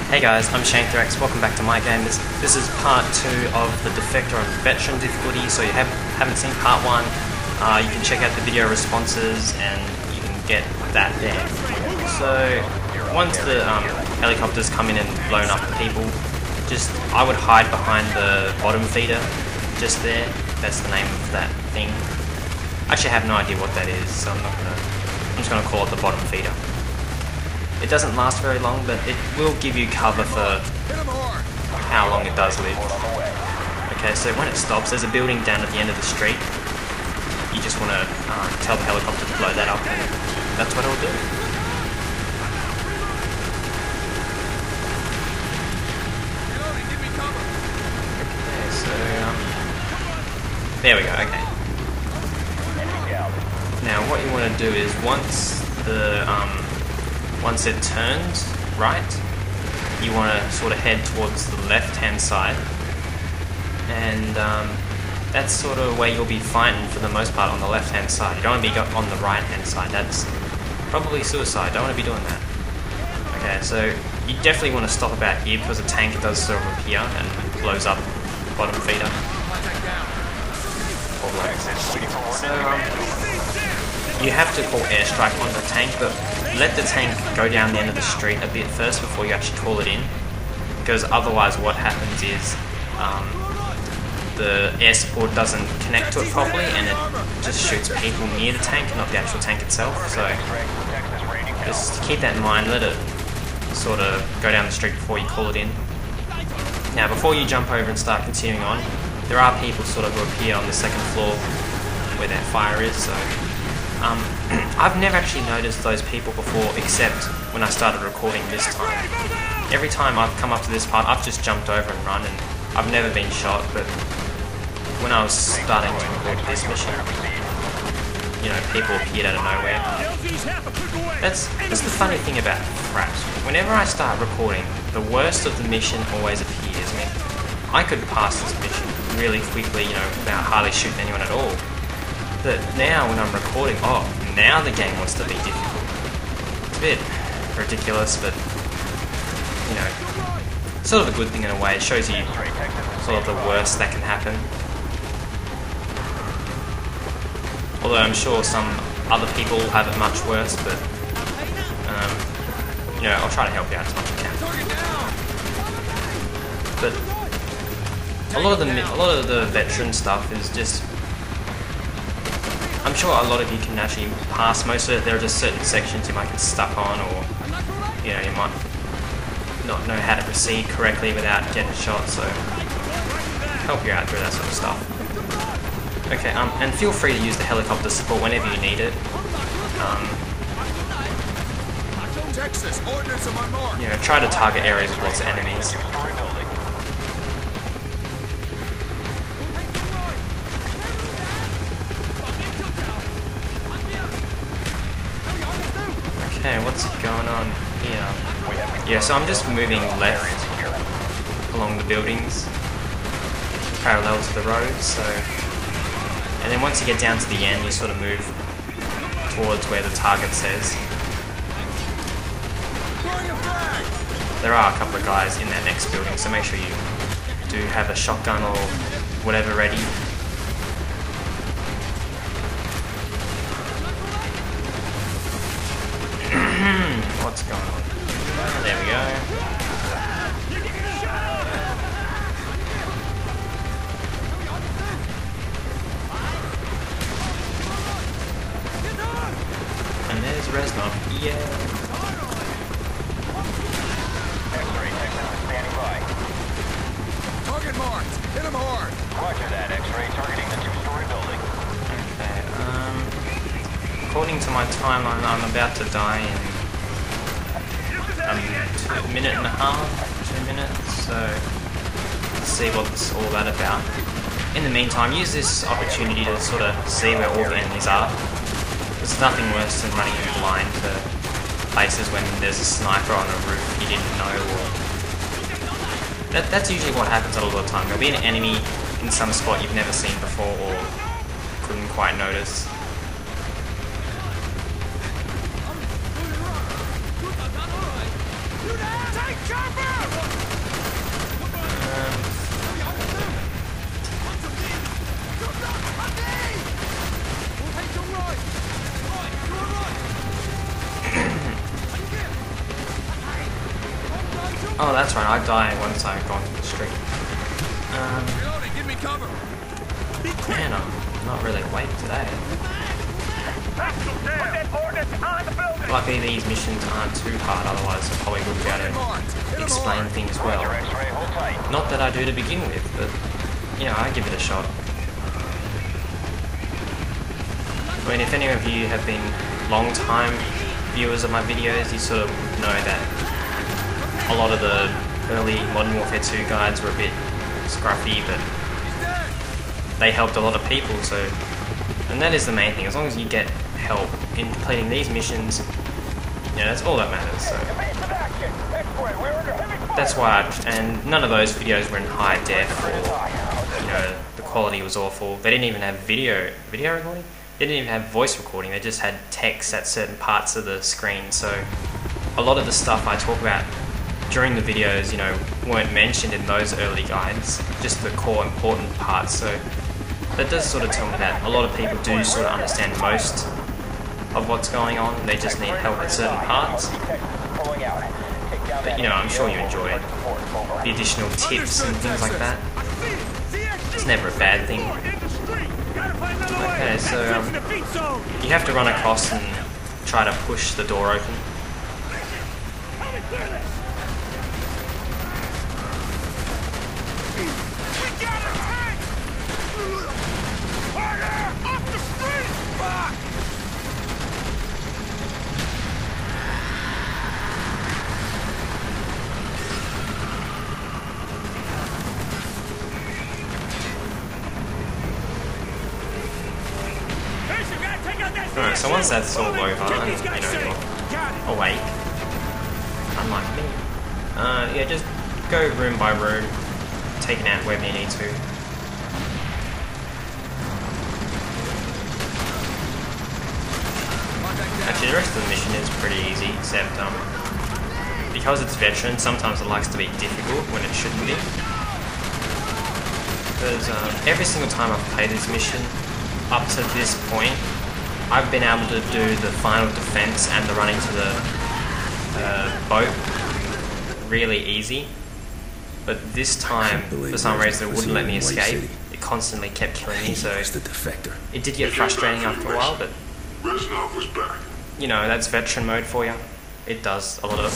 Hey guys, I'm Shank3X, welcome back to my game. This is part 2 of the Defector on Veteran difficulty, so you haven't seen part 1, you can check out the video responses and you can get that there. So, once the helicopters come in and blown up the people, I would hide behind the bottom feeder, just there. That's the name of that thing. Actually, I have no idea what that is, so I'm just gonna call it the bottom feeder. It doesn't last very long, but it will give you cover for how long it does live. Okay, so when it stops, there's a building down at the end of the street. You just want to tell the helicopter to blow that up, and that's what it'll do. Okay, so there we go. Okay. Now, what you want to do is once it turns right, you want to sort of head towards the left-hand side, and that's sort of where you'll be fighting for the most part, on the left-hand side. You don't want to be on the right-hand side. That's probably suicide. Don't want to be doing that. Okay, so you definitely want to stop about here because the tank does sort of appear and blows up the bottom feeder. You have to call airstrike on the tank, but let the tank go down the end of the street a bit first before you actually call it in, because otherwise what happens is the air support doesn't connect to it properly and it just shoots people near the tank, not the actual tank itself. So just keep that in mind, let it sort of go down the street before you call it in. Now, before you jump over and start continuing on, there are people sort of who appear on the second floor where that fire is, so I've never actually noticed those people before, except when I started recording this time. Every time I've come up to this part, I've just jumped over and run, and I've never been shot, but when I was starting to record this mission, you know, people appeared out of nowhere. That's the funny thing about Fraps. Whenever I start recording, the worst of the mission always appears. I mean, I could pass this mission really quickly, you know, without hardly shooting anyone at all. But now when I'm recording, now the game wants to be difficult. It's a bit ridiculous, but, you know, sort of a good thing in a way. It shows you sort of the worst that can happen. Although I'm sure some other people have it much worse, but, you know, I'll try to help you out as much as I can. But a lot of the veteran stuff is just, I'm sure a lot of you can actually pass most of it. There are just certain sections you might get stuck on, or, you know, you might not know how to proceed correctly without getting shot, so help you out through that sort of stuff. Okay, and feel free to use the helicopter support whenever you need it. You know, try to target areas with lots of enemies. Okay, what's going on here? Yeah, so I'm just moving left along the buildings, parallel to the road, so... And then once you get down to the end, you sort of move towards where the target says. There are a couple of guys in that next building, so make sure you do have a shotgun or whatever ready. What's going on? There we go. And there's Reznov. Yeah. X-ray technician standing by. Target marked. Hit him hard. Roger that. X-ray targeting the two-story building. Okay. According to my timeline, I'm about to die in a minute and a half, 2 minutes, so let's see what's all that about. In the meantime, use this opportunity to sort of see where all the enemies are. There's nothing worse than running in blind to places when there's a sniper on a roof you didn't know, or... That's usually what happens a lot of the time. There'll be an enemy in some spot you've never seen before or couldn't quite notice. Take cover! Oh, that's right, I die once I go onto the street. Give me cover. Man, I'm not really awake today. Luckily these missions aren't too hard, otherwise I probably wouldn't be able to explain things well. Not that I do to begin with, but, you know, I give it a shot. I mean, if any of you have been long-time viewers of my videos, you sort of know that a lot of the early Modern Warfare 2 guides were a bit scruffy, but they helped a lot of people, so... And that is the main thing, as long as you get help in completing these missions, yeah, that's all that matters, so... That's why and none of those videos were in high def, or, you know, the quality was awful. They didn't even have video recording? They didn't even have voice recording, they just had text at certain parts of the screen, so a lot of the stuff I talk about during the videos, you know, weren't mentioned in those early guides, just the core important parts, so that does sort of tell me that a lot of people do sort of understand most of what's going on, they just need help at certain parts. But, you know, I'm sure you enjoy the additional tips and things like that. It's never a bad thing. Okay, so you have to run across and try to push the door open. Alright, so once that's all over and, you know, you're awake, unlike me, yeah, just go room by room, take it out wherever you need to. Actually, the rest of the mission is pretty easy, except, because it's veteran, sometimes it likes to be difficult when it shouldn't be. Because, every single time I've played this mission, up to this point, I've been able to do the final defense and the running to the boat really easy, but this time, for some reason, it wouldn't let me escape. It constantly kept killing me, so it did get frustrating after a while, but, you know, that's veteran mode for you. It does a lot of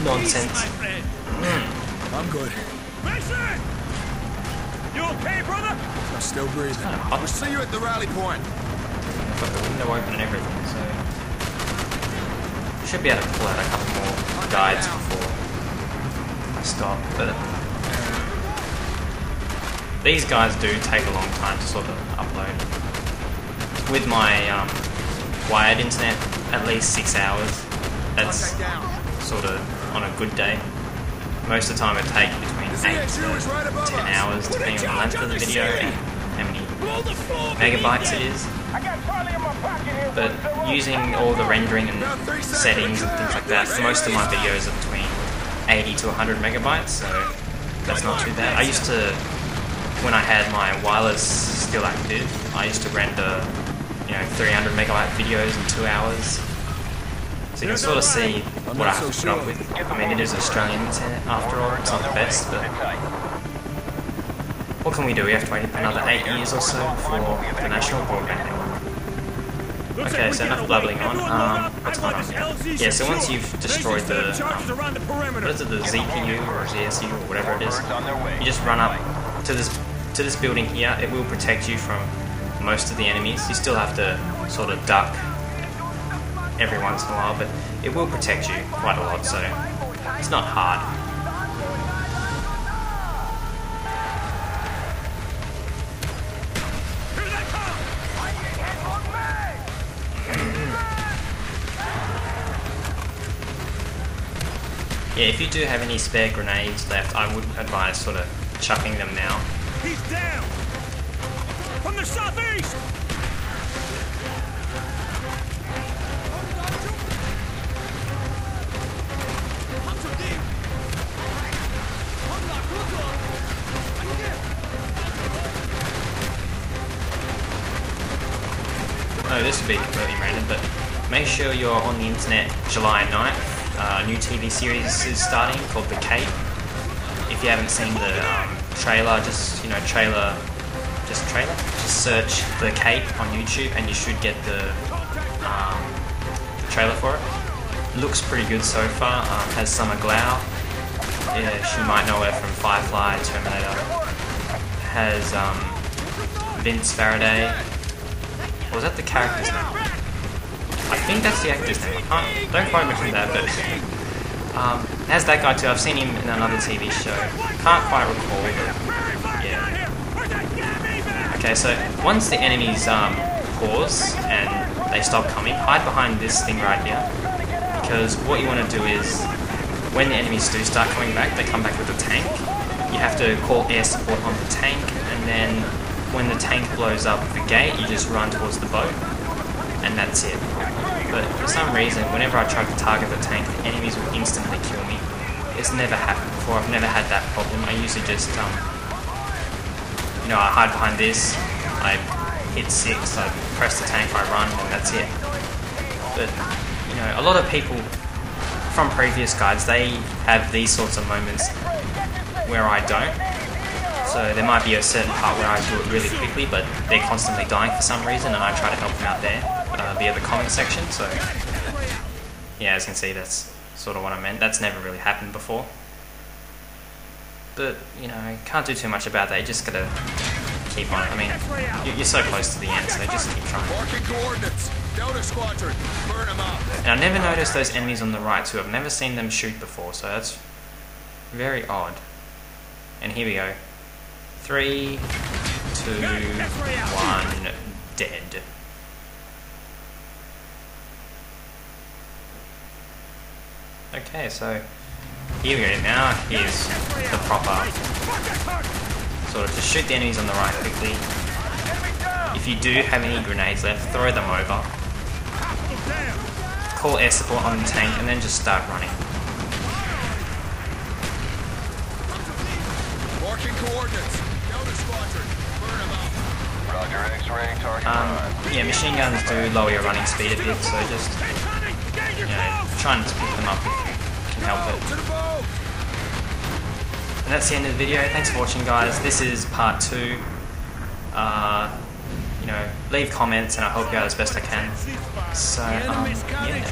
nonsense. I'm good. You okay, brother? I'm still breathing. We'll see you at the rally point. Got the window open and everything, so should be able to pull out a couple more guides before I stop. But these guides do take a long time to sort of upload. With my wired internet, at least 6 hours. That's sort of on a good day. Most of the time it takes between 8 to 10 hours, depending on the length of the video and how many megabytes it is. But using all the rendering and settings and things like that, most of my videos are between 80 to 100 megabytes, so that's not too bad. I used to, when I had my wireless still active, I used to render, you know, 300 megabyte videos in 2 hours. So you can sort of see what I have to put up with. I mean, it is Australian internet after all, it's not the best, but what can we do? We have to wait another 8 years or so for the national broadband network. Okay, so enough blabbling on. What's going on here? Yeah, so once you've destroyed the, what is it, the ZPU or ZSU or whatever it is, you just run up to this building here. It will protect you from most of the enemies. You still have to sort of duck every once in a while, but it will protect you quite a lot, so it's not hard. Yeah, if you do have any spare grenades left, I would advise sort of chucking them now. He's down! From the southeast! Oh, this would be completely random, but make sure you're on the internet July 9th new TV series is starting called The Cape. If you haven't seen the trailer, just search The Cape on YouTube and you should get the trailer for it. Looks pretty good so far. Has Summer Glau. Yeah, she might know her from Firefly, Terminator. Has Vince Faraday. Was that the character's name? I think that's the actor's name. Don't quote me from that, but has that guy too. I've seen him in another TV show. Can't quite recall, but yeah. Okay, so once the enemies pause and they stop coming, hide behind this thing right here, because what you want to do is when the enemies do start coming back, they come back with a tank. You have to call air support on the tank, and then when the tank blows up the gate, you just run towards the boat, and that's it. But for some reason, whenever I try to target the tank, the enemies will instantly kill me. It's never happened before. I've never had that problem. I usually just, I hide behind this, I hit 6, I press the tank, I run, and that's it. But, a lot of people from previous guides, they have these sorts of moments where I don't. So there might be a certain part where I do it really quickly, but they're constantly dying for some reason, and I try to help them out there via the comment section. So yeah, as you can see, that's sort of what I meant. That's never really happened before. But can't do too much about that. You just gotta keep on it. I mean, you're so close to the end, so just keep trying. And I've never noticed those enemies on the right too. I've never seen them shoot before, so that's very odd. And here we go. 3, 2, 1, dead. Okay, so here we go. Now here's the proper sort of just shoot the enemies on the right quickly. If you do have any grenades left, throw them over. Call air support on the tank, and then just start running. Marking coordinates. Delta squadron. Burn them out. Roger, X-ray, target. Yeah, machine guns do lower your running speed a bit, so just try and pick them up if you can help it. And that's the end of the video. Thanks for watching, guys. This is part 2. Leave comments and I'll help you out as best I can. So, yeah.